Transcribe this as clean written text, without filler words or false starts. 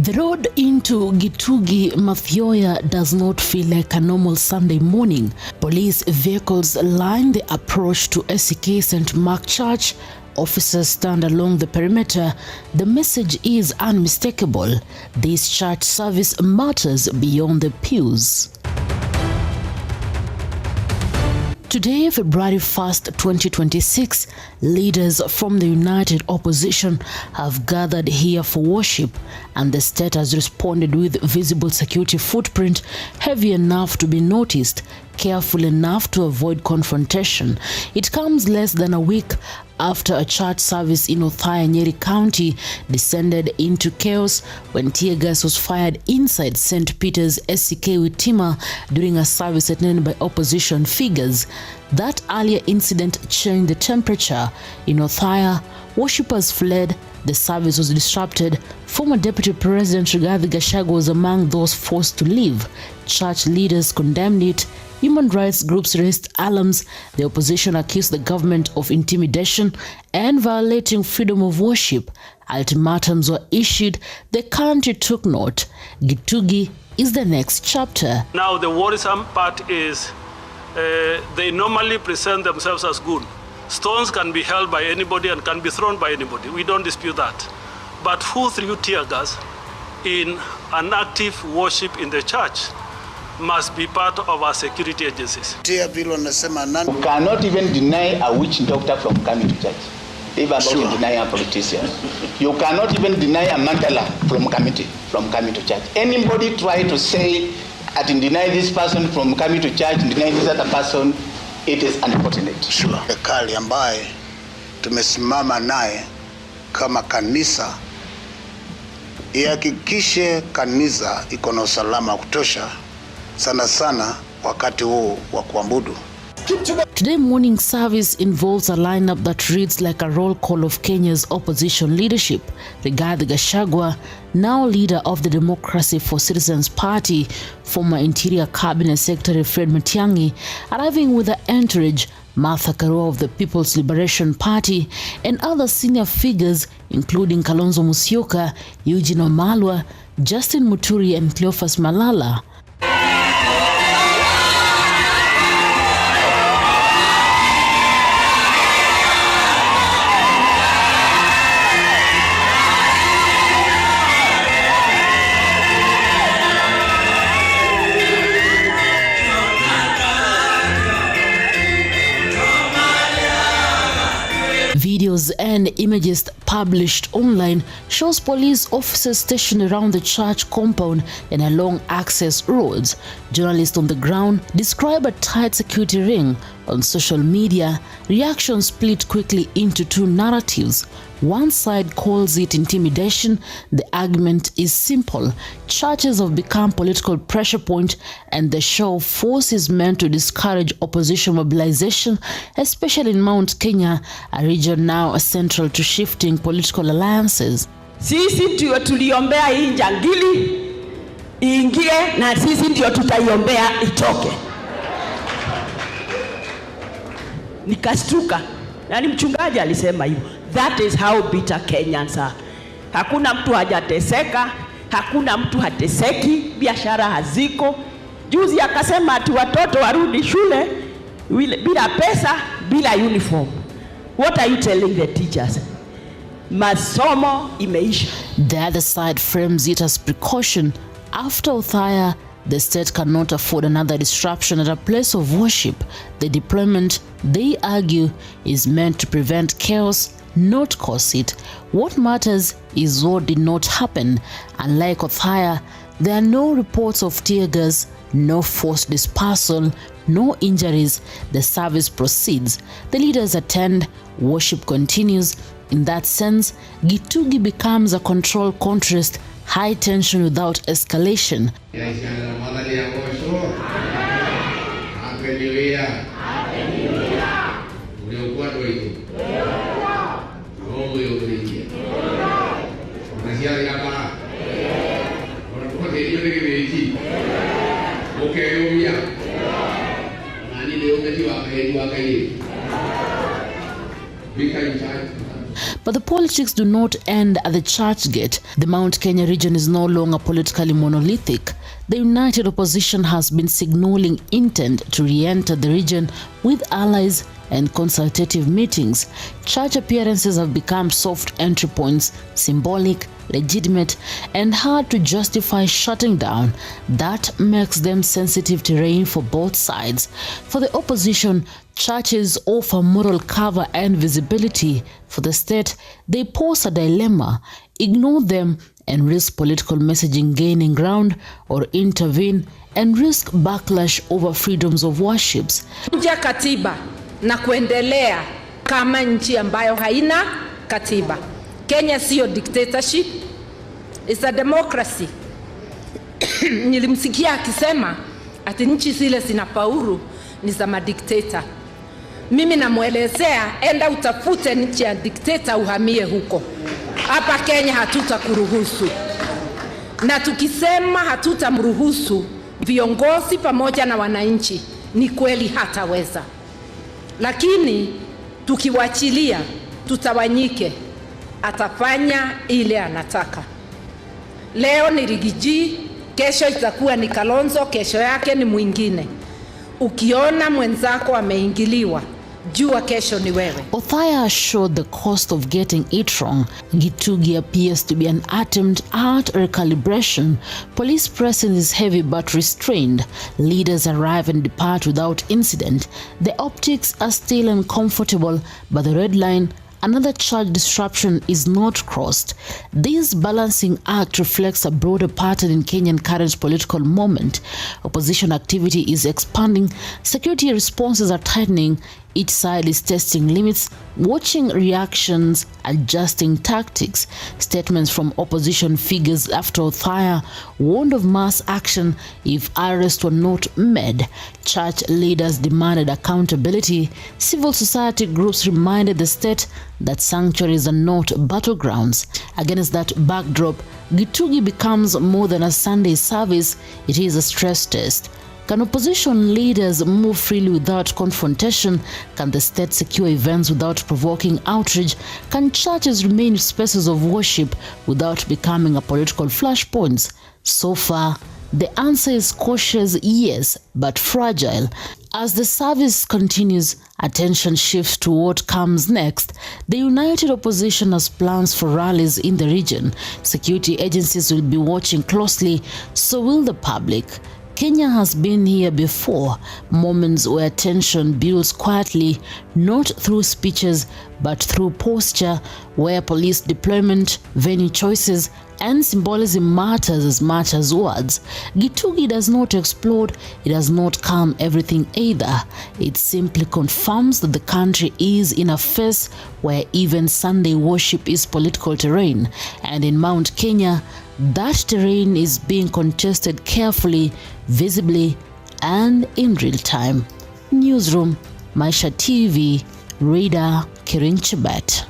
The road into Gitugi Mathioya does not feel like a normal Sunday morning. Police vehicles line the approach to SCK St. Mark Church. Officers stand along the perimeter. The message is unmistakable. This church service matters beyond the pews. Today, February 1st, 2026, leaders from the United Opposition have gathered here for worship, and the state has responded with visible security footprint heavy enough to be noticed, careful enough to avoid confrontation. It comes less than a week after a church service in Othaya, Nyeri County descended into chaos when tear gas was fired inside St. Peter's SCK Witima during a service attended by opposition figures. That earlier incident changed the temperature. In Othaya, worshippers fled, the service was disrupted. Former Deputy President Rigathi Gachagua was among those forced to leave. Church leaders condemned it. Human rights groups raised alarms. The opposition accused the government of intimidation and violating freedom of worship. Ultimatums were issued. The country took note. Gitugi is the next chapter. Now the worrisome part is they normally present themselves as good. Stones can be held by anybody and can be thrown by anybody. We don't dispute that. But who threw tear gas in an active worship in the church must be part of our security agencies. You cannot even deny a witch doctor from coming to church. Even about to deny a politician. You cannot even deny a mandala from coming to church. Anybody try to say and deny this person from coming to church, deny this other person, it is unfortunate. Sure. Serikali ambaye tumesimama naye kama kanisa ihakikishe kanisa iko na usalama kutosha sana sana wakati huu wa kuabudu. Today morning service involves a lineup that reads like a roll call of Kenya's opposition leadership. Rigathi Gachagua, now leader of the Democracy for Citizens Party, former Interior Cabinet Secretary Fred Matiang'i, arriving with the entourage, Martha Karua of the People's Liberation Party, and other senior figures including Kalonzo Musyoka, Eugene Wamalwa, Justin Muturi and Cleophas Malala. Videos and images published online shows police officers stationed around the church compound and along access roads. Journalists on the ground describe a tight security ring. On social media, reactions split quickly into two narratives. One side calls it intimidation. The argument is simple. Churches have become political pressure point, and the show of force is meant to discourage opposition mobilization, especially in Mount Kenya, a region now central to shifting political alliances. Sisi ndio tuliombea hii njangili iingie na sisi ndio tutaiombea itoke. Nikastuka. Nani mchungaji alisema hivyo. That is how bitter Kenyans are. Hakuna mtu hajateseka, hakuna mtu hateseki, biashara haziko. Juzi akasema ati watoto warudi shule bila pesa, bila uniform. What are you telling the teachers? Masomo imeisha. The other side frames it as precaution. After Othaya, the state cannot afford another disruption at a place of worship. The deployment, they argue, is meant to prevent chaos, not cause it. What matters is what did not happen. Unlike Othaya, there are no reports of tear gas, no forced dispersal, no injuries. The service proceeds. The leaders attend, worship continues. In that sense, Gitugi becomes a controlled contrast, high tension without escalation. But the politics do not end at the church gate. The Mount Kenya region is no longer politically monolithic. The united opposition has been signaling intent to re-enter the region with allies and consultative meetings. Church appearances have become soft entry points, symbolic, legitimate, and hard to justify shutting down. That makes them sensitive terrain for both sides. For the opposition, churches offer moral cover and visibility. For the state, they pose a dilemma: ignore them and risk political messaging gaining ground, or intervene and risk backlash over freedoms of worships. Nje katiba na kuendelea kama nchi ambayo haina katiba. Kenya sio dictatorship, it's a democracy. Nilimsikia akisema ati nchi zile zinafaulu ni za madikteta. Mimi namuelezea, enda utafute nchi ya dikteta uhamie huko. Hapa Kenya hatutakuruhusu. Na tukisema hatutamruhusu viongozi pamoja na wananchi, ni kweli hataweza. Lakini tukiwachilia tutawanyike, atafanya ile anataka. Leo ni Rigiji, kesho itakuwa ni Kalonzo, kesho yake ni mwingine. Ukiona mwenzako ameingiliwa, jua kesho ni wewe. Othaya showed the cost of getting it wrong. Gitugi appears to be an attempt at recalibration. Police presence is heavy but restrained. Leaders arrive and depart without incident. The optics are still uncomfortable, but the red line, another charge disruption, is not crossed. This balancing act reflects a broader pattern in Kenyan current political moment. Opposition activity is expanding, security responses are tightening, each side is testing limits, watching reactions, adjusting tactics. Statements from opposition figures after Othaya warned of mass action if arrests were not made. Church leaders demanded accountability. Civil society groups reminded the state that sanctuaries are not battlegrounds. Against that backdrop, Gitugi becomes more than a Sunday service, it is a stress test. Can opposition leaders move freely without confrontation? Can the state secure events without provoking outrage? Can churches remain spaces of worship without becoming a political flashpoints? So far, the answer is cautious yes, but fragile. As the service continues, attention shifts to what comes next. The united opposition has plans for rallies in the region. Security agencies will be watching closely, so will the public. Kenya has been here before, moments where tension builds quietly, not through speeches, but through posture, where police deployment, venue choices, and symbolism matters as much as words. Gitugi does not explode, it does not calm everything either. It simply confirms that the country is in a phase where even Sunday worship is political terrain, and in Mount Kenya, that terrain is being contested carefully, visibly, and in real time. Newsroom, Maisha TV, Reader Kirin Chebet.